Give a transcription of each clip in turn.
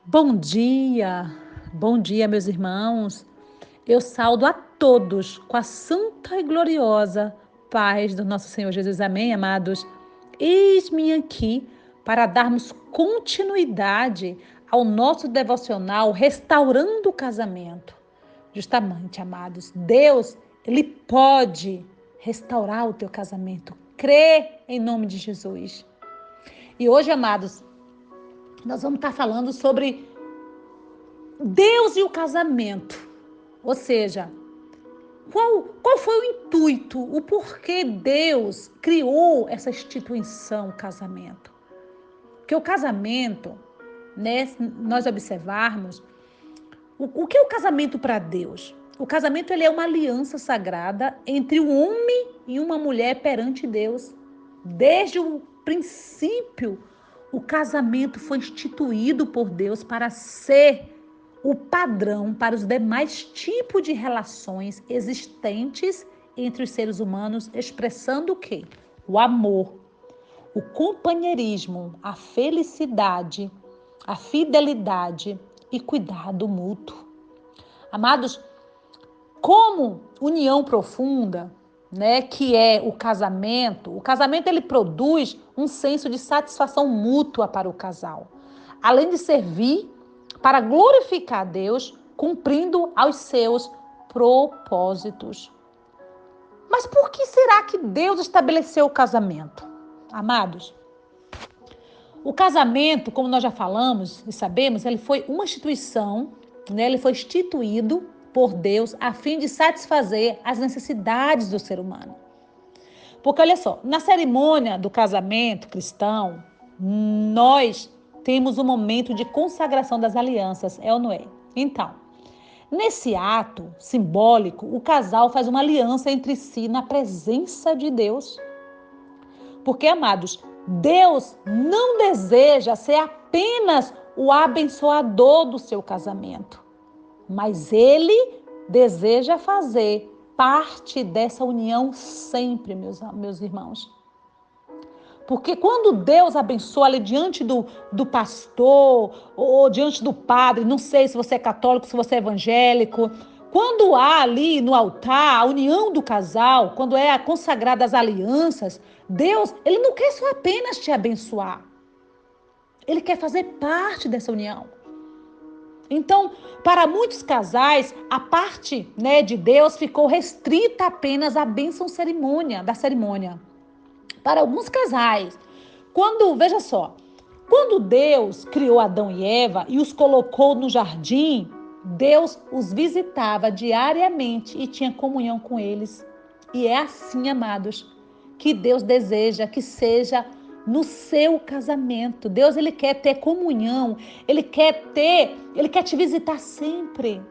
Bom dia, meus irmãos. Eu saúdo a todos com a santa e gloriosa paz do nosso Senhor Jesus. Amém, amados? Eis-me aqui para darmos continuidade ao nosso devocional Restaurando o Casamento. Justamente, amados, Deus, Ele pode restaurar o teu casamento. Crê em nome de Jesus. E hoje, amados, nós vamos estar falando sobre Deus e o casamento. Ou seja, qual foi o intuito, o porquê Deus criou essa instituição, o casamento? Porque o casamento, né, se nós observarmos, o que é o casamento para Deus? O casamento ele é uma aliança sagrada entre um homem e uma mulher perante Deus. Desde o princípio, o casamento foi instituído por Deus para ser o padrão para os demais tipos de relações existentes entre os seres humanos, expressando o quê? O amor, o companheirismo, a felicidade, a fidelidade e cuidado mútuo. Amados, como união profunda, né, que é o casamento ele produz um senso de satisfação mútua para o casal, além de servir para glorificar a Deus, cumprindo aos seus propósitos. Mas por que será que Deus estabeleceu o casamento? Amados, o casamento, como nós já falamos e sabemos, ele foi uma instituição, né? Ele foi instituído por Deus a fim de satisfazer as necessidades do ser humano. Porque olha só, na cerimônia do casamento cristão, nós temos um momento de consagração das alianças, é ou não é? Então, nesse ato simbólico, o casal faz uma aliança entre si na presença de Deus. Porque, amados, Deus não deseja ser apenas o abençoador do seu casamento, mas Ele deseja fazer parte dessa união sempre, meus irmãos. Porque quando Deus abençoa ali diante do pastor ou diante do padre, não sei se você é católico, se você é evangélico, quando há ali no altar a união do casal, quando é consagrada as alianças, Deus, Ele não quer só apenas te abençoar. Ele quer fazer parte dessa união. Então, para muitos casais, a parte, né, de Deus ficou restrita apenas à bênção da cerimônia. Para alguns casais, veja só, quando Deus criou Adão e Eva e os colocou no jardim, Deus os visitava diariamente e tinha comunhão com eles. E é assim, amados, que Deus deseja que seja no seu casamento. Deus, ele quer ter comunhão, ele quer te visitar sempre.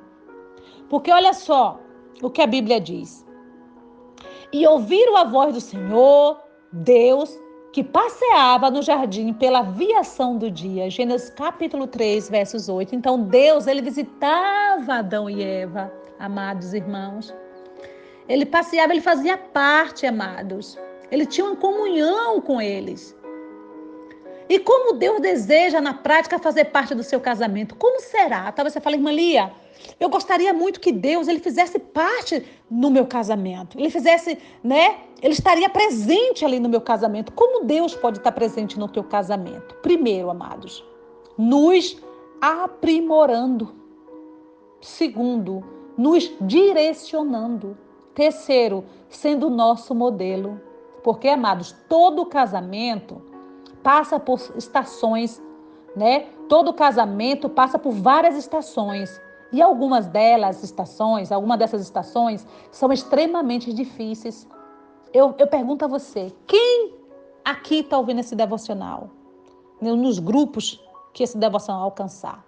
Porque olha só o que a Bíblia diz. E ouviram a voz do Senhor, Deus, que passeava no jardim pela viação do dia. Gênesis capítulo 3, versos 8. Então, Deus, ele visitava Adão e Eva, amados irmãos. Ele passeava, ele fazia parte, amados. Ele tinha uma comunhão com eles. E como Deus deseja, na prática, fazer parte do seu casamento? Como será? Talvez você fale, irmã Lia, eu gostaria muito que Deus ele fizesse parte no meu casamento. Ele fizesse, né? Ele estaria presente ali no meu casamento. Como Deus pode estar presente no teu casamento? Primeiro, amados, nos aprimorando. Segundo, nos direcionando. Terceiro, sendo o nosso modelo. Porque, amados, todo casamento passa por estações, né? Todo casamento passa por várias estações. E algumas dessas estações são extremamente difíceis. Eu pergunto a você, quem aqui está ouvindo esse devocional? Nos grupos que esse devocional alcançar.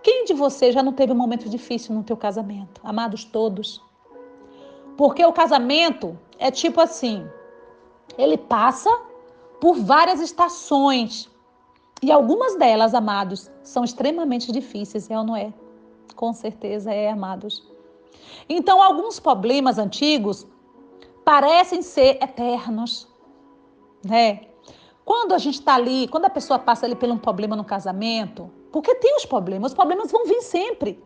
Quem de vocês já não teve um momento difícil no teu casamento? Amados todos. Porque o casamento é tipo assim, ele passa por várias estações. E algumas delas, amados, são extremamente difíceis, é ou não é? Com certeza é, amados. Então, alguns problemas antigos parecem ser eternos, né? Quando a gente está ali, quando a pessoa passa ali por um problema no casamento, Porque tem os problemas vão vir sempre.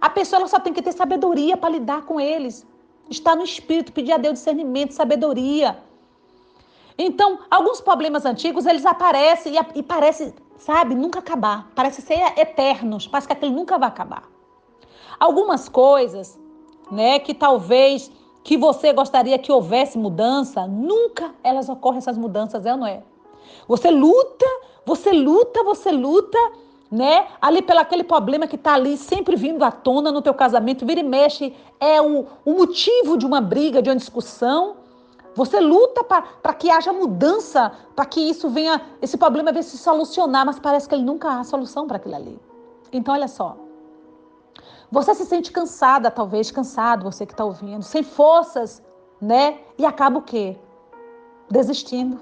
A pessoa ela só tem que ter sabedoria para lidar com eles. Estar no espírito, pedir a Deus discernimento, sabedoria. Então, alguns problemas antigos, eles aparecem e parece, sabe, nunca acabar. Parece ser eternos, parece que aquilo nunca vai acabar. Algumas coisas, né, que talvez que você gostaria que houvesse mudança, nunca elas ocorrem, essas mudanças, é ou não é? Você luta, né? Ali pelo aquele problema que está ali sempre vindo à tona no teu casamento, vira e mexe, é o motivo de uma briga, de uma discussão. Você luta para que haja mudança, para que isso venha, esse problema venha se solucionar, mas parece que ele nunca há solução para aquilo ali. Então, olha só. Você se sente cansada, talvez, cansado, você que está ouvindo, sem forças, né? E acaba o quê? Desistindo.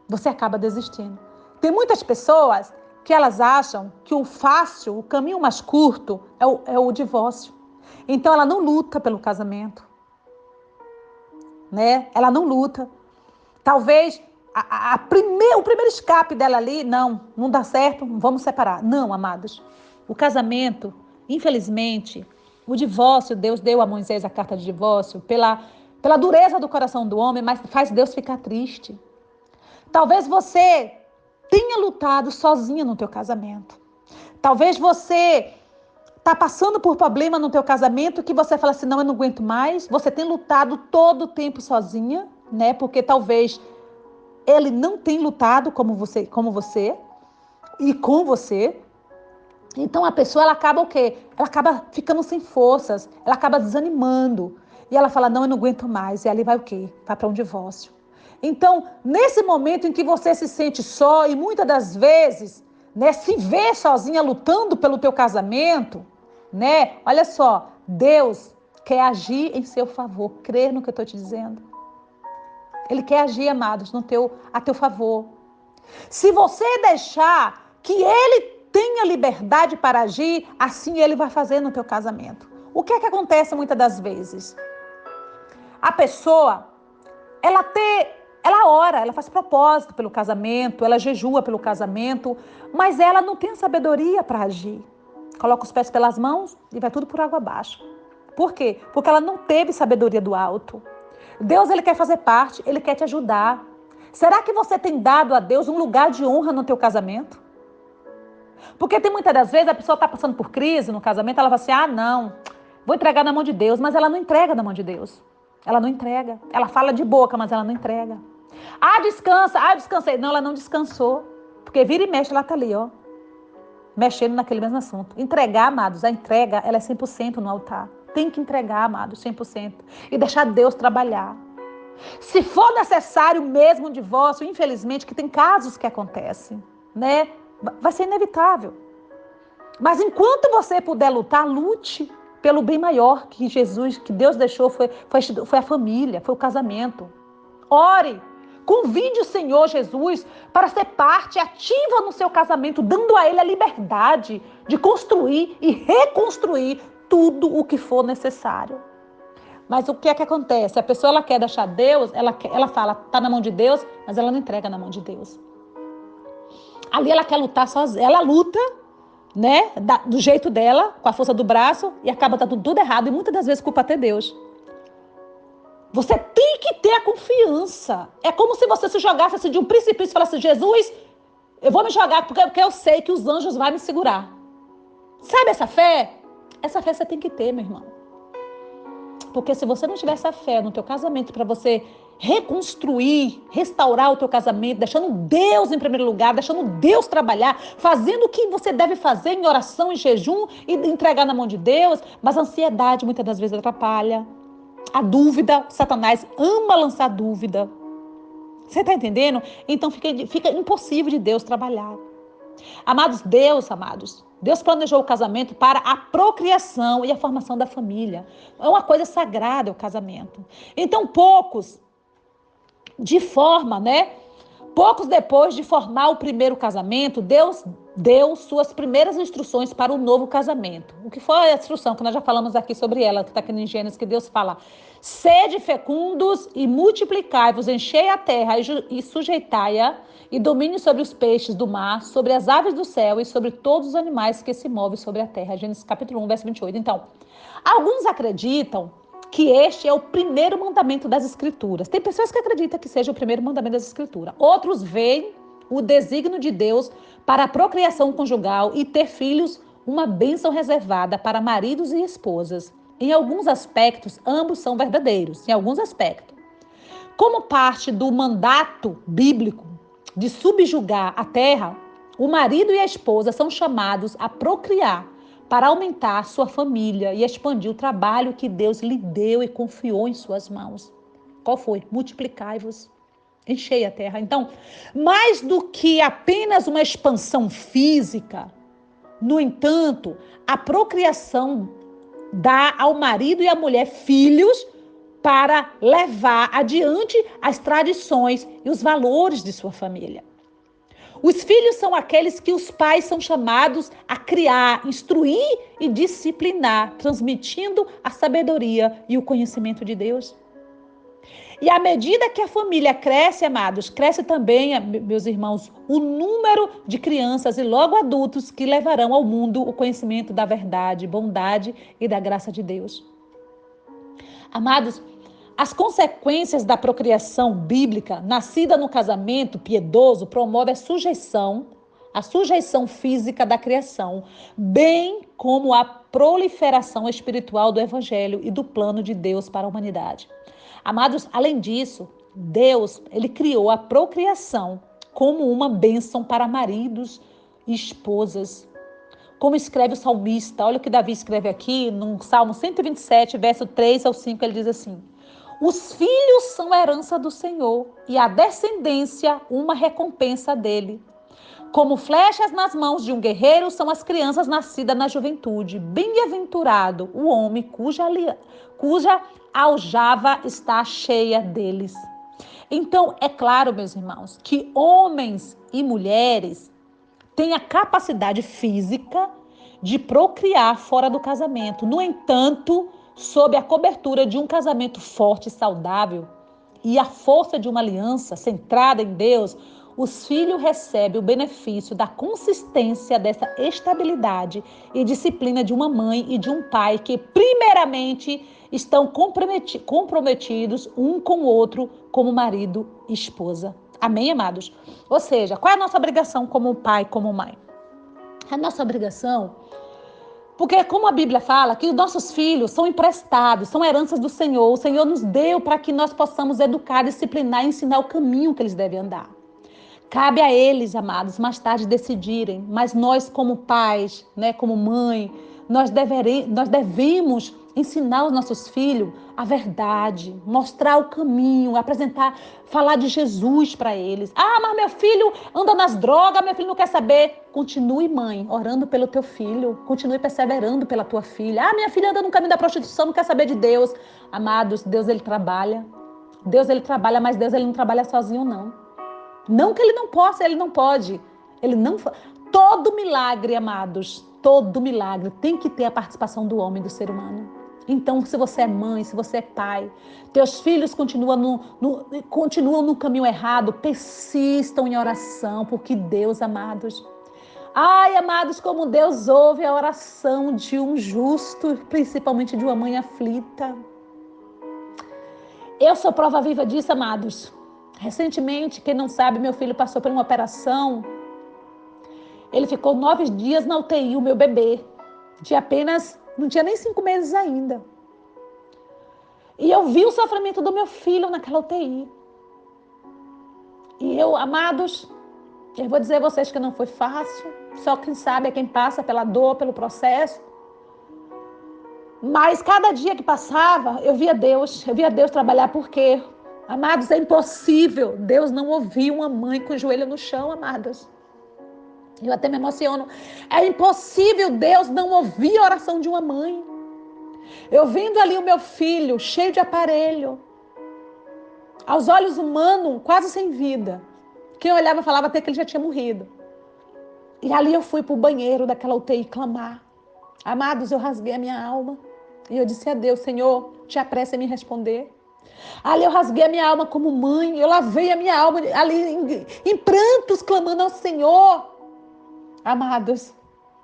Você acaba desistindo. Tem muitas pessoas que elas acham que o fácil, o caminho mais curto é o divórcio. Então ela não luta pelo casamento, né? Ela não luta. Talvez o primeiro escape dela ali, não dá certo, vamos separar. Não, amados. O casamento, infelizmente, o divórcio, Deus deu a Moisés a carta de divórcio pela dureza do coração do homem, mas faz Deus ficar triste. Talvez você tenha lutado sozinha no teu casamento. Talvez você está passando por problema no teu casamento que você fala assim, não, eu não aguento mais. Você tem lutado todo o tempo sozinha, né? Porque talvez ele não tenha lutado como você e com você. Então a pessoa, ela acaba o quê? Ela acaba ficando sem forças, ela acaba desanimando. E ela fala, não, eu não aguento mais. E ali vai o quê? Vai para um divórcio. Então, nesse momento em que você se sente só e muitas das vezes, né, se vê sozinha lutando pelo teu casamento, né? Olha só, Deus quer agir em seu favor. Crer no que eu estou te dizendo. Ele quer agir, amados, a teu favor. Se você deixar que ele tenha liberdade para agir, assim ele vai fazer no teu casamento. O que é que acontece muitas das vezes? A pessoa, ela ora, ela faz propósito pelo casamento, ela jejua pelo casamento, mas ela não tem sabedoria para agir. Coloca os pés pelas mãos e vai tudo por água abaixo. Por quê? Porque ela não teve sabedoria do alto. Deus, ele quer fazer parte, ele quer te ajudar. Será que você tem dado a Deus um lugar de honra no teu casamento? Porque tem muitas das vezes a pessoa está passando por crise no casamento, ela fala assim, não, vou entregar na mão de Deus, mas ela não entrega na mão de Deus. Ela não entrega. Ela fala de boca, mas ela não entrega. Descansa. Descansei. Não, ela não descansou. Porque vira e mexe, ela está ali, ó. Mexendo naquele mesmo assunto. Entregar, amados, a entrega, ela é 100% no altar. Tem que entregar, amados, 100%. E deixar Deus trabalhar. Se for necessário mesmo um divórcio, infelizmente, que tem casos que acontecem, né? Vai ser inevitável. Mas enquanto você puder lutar, lute pelo bem maior que Jesus, que Deus deixou, foi a família, foi o casamento. Ore, convide o Senhor Jesus para ser parte ativa no seu casamento, dando a ele a liberdade de construir e reconstruir tudo o que for necessário. Mas o que é que acontece? A pessoa, ela quer deixar Deus, ela fala, está na mão de Deus, mas ela não entrega na mão de Deus. Ali ela quer lutar sozinha, ela luta, né, do jeito dela, com a força do braço, e acaba dando tudo errado, e muitas das vezes culpa até Deus. Você tem que ter a confiança. É como se você se jogasse assim, de um precipício e falasse, Jesus, eu vou me jogar porque eu sei que os anjos vão me segurar. Sabe essa fé? Essa fé você tem que ter, meu irmão. Porque se você não tiver essa fé no teu casamento para você reconstruir, restaurar o teu casamento, deixando Deus em primeiro lugar, deixando Deus trabalhar, fazendo o que você deve fazer em oração, em jejum e entregar na mão de Deus, mas a ansiedade muitas das vezes atrapalha. A dúvida, Satanás ama lançar dúvida. Você está entendendo? Então fica impossível de Deus trabalhar. Amados, Deus planejou o casamento para a procriação e a formação da família. É uma coisa sagrada o casamento. Então, poucos depois de formar o primeiro casamento, Deus deu suas primeiras instruções para o novo casamento. O que foi a instrução que nós já falamos aqui sobre ela, que está aqui em Gênesis, que Deus fala: sede fecundos e multiplicai-vos, enchei a terra e sujeitai-a, e domine sobre os peixes do mar, sobre as aves do céu e sobre todos os animais que se movem sobre a terra. Gênesis capítulo 1, verso 28. Então, alguns acreditam que este é o primeiro mandamento das Escrituras. Tem pessoas que acreditam que seja o primeiro mandamento das Escrituras. Outros veem o desígnio de Deus para a procriação conjugal e ter filhos, uma bênção reservada para maridos e esposas. Em alguns aspectos, ambos são verdadeiros. Em alguns aspectos. Como parte do mandato bíblico de subjugar a terra, o marido e a esposa são chamados a procriar para aumentar sua família e expandir o trabalho que Deus lhe deu e confiou em suas mãos. Qual foi? Multiplicai-vos. Enchei a terra. Então, mais do que apenas uma expansão física, no entanto, a procriação dá ao marido e à mulher filhos para levar adiante as tradições e os valores de sua família. Os filhos são aqueles que os pais são chamados a criar, instruir e disciplinar, transmitindo a sabedoria e o conhecimento de Deus. E à medida que a família cresce, amados, cresce também, meus irmãos, o número de crianças e logo adultos que levarão ao mundo o conhecimento da verdade, bondade e da graça de Deus. Amados, as consequências da procriação bíblica, nascida no casamento piedoso, promove a sujeição física da criação, bem como a proliferação espiritual do evangelho e do plano de Deus para a humanidade. Amados, além disso, Deus, ele criou a procriação como uma bênção para maridos e esposas. Como escreve o salmista, olha o que Davi escreve aqui no Salmo 127, verso 3 ao 5, ele diz assim: os filhos são a herança do Senhor e a descendência uma recompensa dele. Como flechas nas mãos de um guerreiro são as crianças nascidas na juventude. Bem-aventurado o homem cuja aljava está cheia deles. Então, é claro, meus irmãos, que homens e mulheres têm a capacidade física de procriar fora do casamento. No entanto, sob a cobertura de um casamento forte e saudável e a força de uma aliança centrada em Deus, os filhos recebem o benefício da consistência dessa estabilidade e disciplina de uma mãe e de um pai que, primeiramente, estão comprometidos um com o outro como marido e esposa. Amém, amados? Ou seja, qual é a nossa obrigação como pai, como mãe? A nossa obrigação, porque como a Bíblia fala, que os nossos filhos são emprestados, são heranças do Senhor. O Senhor nos deu para que nós possamos educar, disciplinar e ensinar o caminho que eles devem andar. Cabe a eles, amados, mais tarde decidirem, mas nós como pais, como mãe, nós devemos ensinar os nossos filhos a verdade, mostrar o caminho, falar de Jesus para eles. Ah, mas meu filho anda nas drogas, meu filho não quer saber. Continue, mãe, orando pelo teu filho, continue perseverando pela tua filha. Ah, minha filha anda no caminho da prostituição, não quer saber de Deus. Amados, Deus ele trabalha, mas Deus ele não trabalha sozinho, não. Não que ele não possa, ele não pode. Todo milagre, amados, todo milagre tem que ter a participação do homem, do ser humano. Então, se você é mãe, se você é pai, teus filhos continuam no caminho errado, persistam em oração, porque Deus, amados... Ai, amados, como Deus ouve a oração de um justo, principalmente de uma mãe aflita. Eu sou prova viva disso, amados. Recentemente, quem não sabe, meu filho passou por uma operação. Ele ficou 9 dias na UTI, o meu bebê. Não tinha nem 5 meses ainda. E eu vi o sofrimento do meu filho naquela UTI. E eu, amados, eu vou dizer a vocês que não foi fácil. Só quem sabe é quem passa pela dor, pelo processo. Mas cada dia que passava, eu via Deus trabalhar, porque... Amados, é impossível Deus não ouvir uma mãe com o joelho no chão, amados. Eu até me emociono. É impossível Deus não ouvir a oração de uma mãe. Eu vendo ali o meu filho, cheio de aparelho, aos olhos humanos, quase sem vida. Quem olhava falava até que ele já tinha morrido. E ali eu fui para o banheiro daquela UTI clamar. Amados, eu rasguei a minha alma. E eu disse a Deus, Senhor, te apressa em me responder. Ali eu rasguei a minha alma como mãe. Eu lavei a minha alma ali em prantos, clamando ao Senhor. Amados,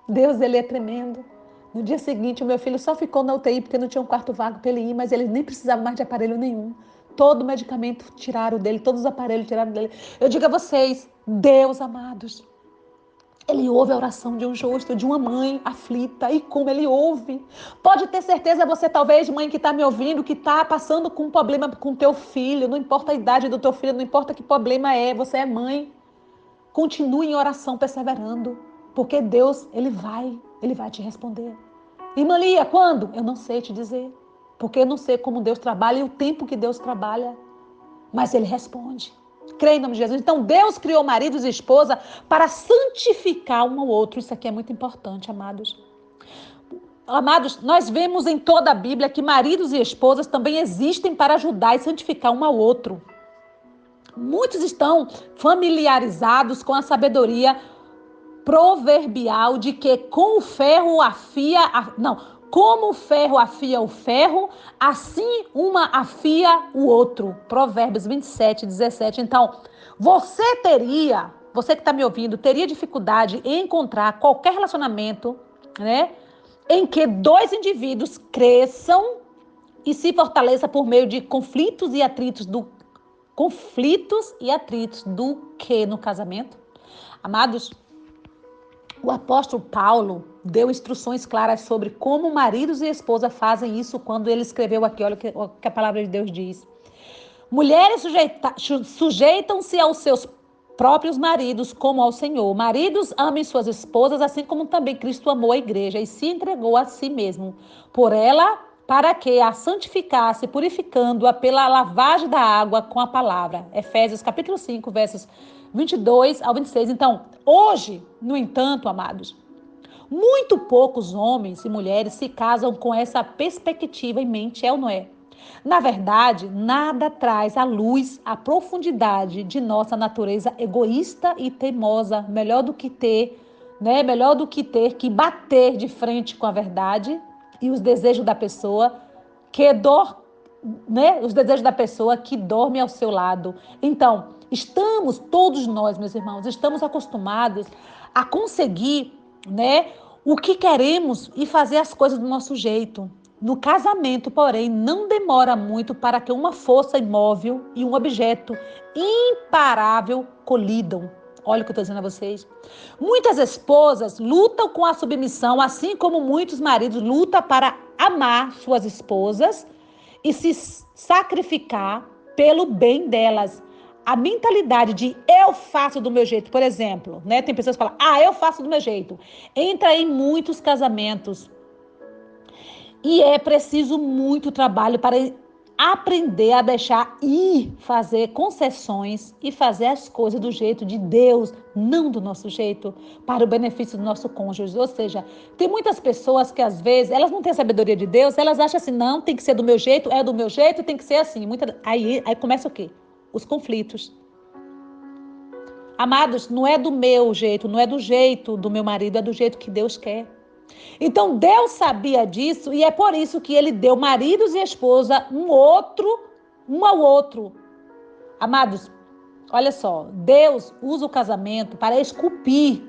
Deus, Ele é tremendo. No dia seguinte, o meu filho só ficou na UTI porque não tinha um quarto vago para ele ir, mas ele nem precisava mais de aparelho nenhum. Todo o medicamento tiraram dele, todos os aparelhos tiraram dele. Eu digo a vocês, Deus, amados, Ele ouve a oração de um justo, de uma mãe aflita, e como Ele ouve. Pode ter certeza, você talvez, mãe que está me ouvindo, que está passando com um problema com teu filho, não importa a idade do teu filho, não importa que problema é, você é mãe. Continue em oração, perseverando, porque Deus, Ele vai te responder. Irmã Lia, quando? Eu não sei te dizer, porque eu não sei como Deus trabalha e o tempo que Deus trabalha, mas Ele responde. Creia em nome de Jesus. Então, Deus criou maridos e esposa para santificar um ao outro. Isso aqui é muito importante, amados. Amados, nós vemos em toda a Bíblia que maridos e esposas também existem para ajudar e santificar um ao outro. Muitos estão familiarizados com a sabedoria proverbial de que com o ferro afia, como o ferro afia o ferro, assim uma afia o outro. Provérbios 27:17. Então, você que está me ouvindo, teria dificuldade em encontrar qualquer relacionamento, né, em que dois indivíduos cresçam e se fortaleçam por meio de conflitos e atritos do que no casamento? Amados, o apóstolo Paulo deu instruções claras sobre como maridos e esposa fazem isso quando ele escreveu aqui, olha o que a palavra de Deus diz. Mulheres sujeitam-se aos seus próprios maridos como ao Senhor. Maridos, amem suas esposas, assim como também Cristo amou a igreja e se entregou a si mesmo por ela, para que a santificasse, purificando-a pela lavagem da água com a palavra. Efésios capítulo 5, versos 22 ao 26. Então, hoje, no entanto, amados, muito poucos homens e mulheres se casam com essa perspectiva em mente, é ou não é? Na verdade, nada traz à luz a profundidade de nossa natureza egoísta e teimosa, melhor do que ter que bater de frente com a verdade e os desejos da pessoa os desejos da pessoa que dorme ao seu lado. Então, todos nós, meus irmãos, estamos acostumados a conseguir, o que queremos e fazer as coisas do nosso jeito. No casamento, porém, não demora muito para que uma força imóvel e um objeto imparável colidam. Olha o que eu estou dizendo a vocês. Muitas esposas lutam com a submissão, assim como muitos maridos lutam para amar suas esposas e se sacrificar pelo bem delas. A mentalidade de eu faço do meu jeito, por exemplo, tem pessoas que falam, eu faço do meu jeito. Entra em muitos casamentos. E é preciso muito trabalho para aprender a deixar ir, fazer concessões e fazer as coisas do jeito de Deus, não do nosso jeito, para o benefício do nosso cônjuge. Ou seja, tem muitas pessoas que às vezes, elas não têm a sabedoria de Deus, elas acham assim, não, tem que ser do meu jeito, é do meu jeito, tem que ser assim. Aí começa o quê? Os conflitos. Amados, não é do meu jeito, não é do jeito do meu marido, é do jeito que Deus quer. Então Deus sabia disso e é por isso que ele deu maridos e esposa um ao outro. Amados, olha só, Deus usa o casamento para esculpir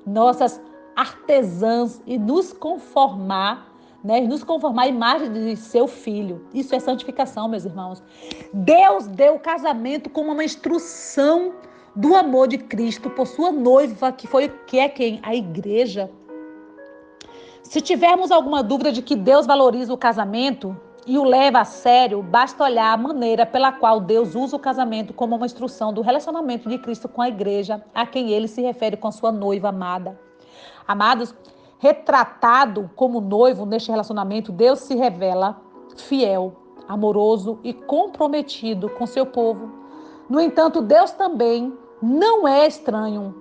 nossas artesãs e nos conformar à imagem de seu filho. Isso é santificação, meus irmãos. Deus deu o casamento como uma instrução do amor de Cristo por sua noiva, que é quem? A igreja. Se tivermos alguma dúvida de que Deus valoriza o casamento e o leva a sério, basta olhar a maneira pela qual Deus usa o casamento como uma instrução do relacionamento de Cristo com a igreja, a quem ele se refere com sua noiva amada. Amados, retratado como noivo neste relacionamento, Deus se revela fiel, amoroso e comprometido com seu povo. No entanto, Deus também não é estranho,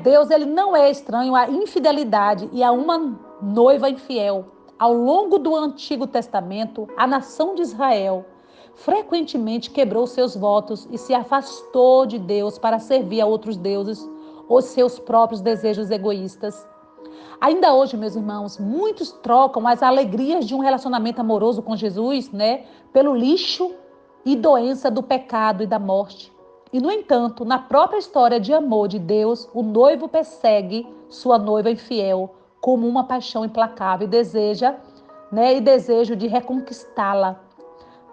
Deus, ele não é estranho à infidelidade e a uma noiva infiel. Ao longo do Antigo Testamento, a nação de Israel frequentemente quebrou seus votos e se afastou de Deus para servir a outros deuses os seus próprios desejos egoístas. Ainda hoje, meus irmãos, muitos trocam as alegrias de um relacionamento amoroso com Jesus, né, pelo lixo e doença do pecado e da morte. E, no entanto, na própria história de amor de Deus, o noivo persegue sua noiva infiel como uma paixão implacável e desejo de reconquistá-la.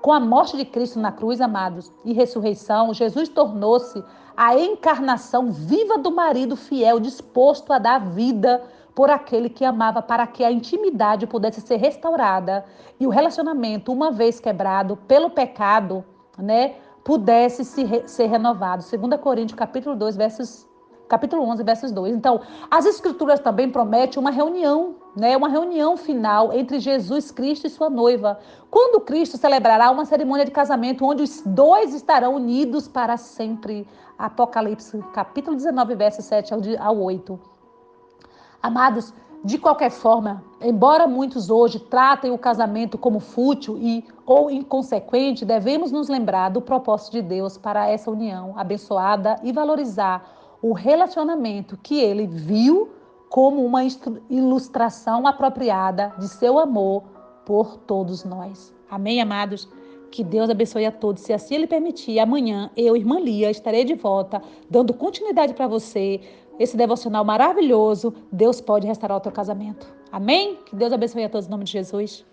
Com a morte de Cristo na cruz, amados, e ressurreição, Jesus tornou-se a encarnação viva do marido fiel, disposto a dar vida por aquele que amava, para que a intimidade pudesse ser restaurada e o relacionamento, uma vez quebrado pelo pecado, né, pudesse ser renovado. 2 Coríntios, capítulo 11, versos 2. Então, as escrituras também prometem uma reunião, né? Uma reunião final entre Jesus Cristo e sua noiva. Quando Cristo celebrará uma cerimônia de casamento onde os dois estarão unidos para sempre. Apocalipse, capítulo 19, versos 7 ao 8. Amados, de qualquer forma, embora muitos hoje tratem o casamento como fútil ou inconsequente, devemos nos lembrar do propósito de Deus para essa união abençoada e valorizar o relacionamento que ele viu como uma ilustração apropriada de seu amor por todos nós. Amém, amados? Que Deus abençoe a todos. Se assim Ele permitir, amanhã eu, irmã Lia, estarei de volta, dando continuidade para você. Esse devocional maravilhoso, Deus pode restaurar o teu casamento. Amém? Que Deus abençoe a todos em nome de Jesus.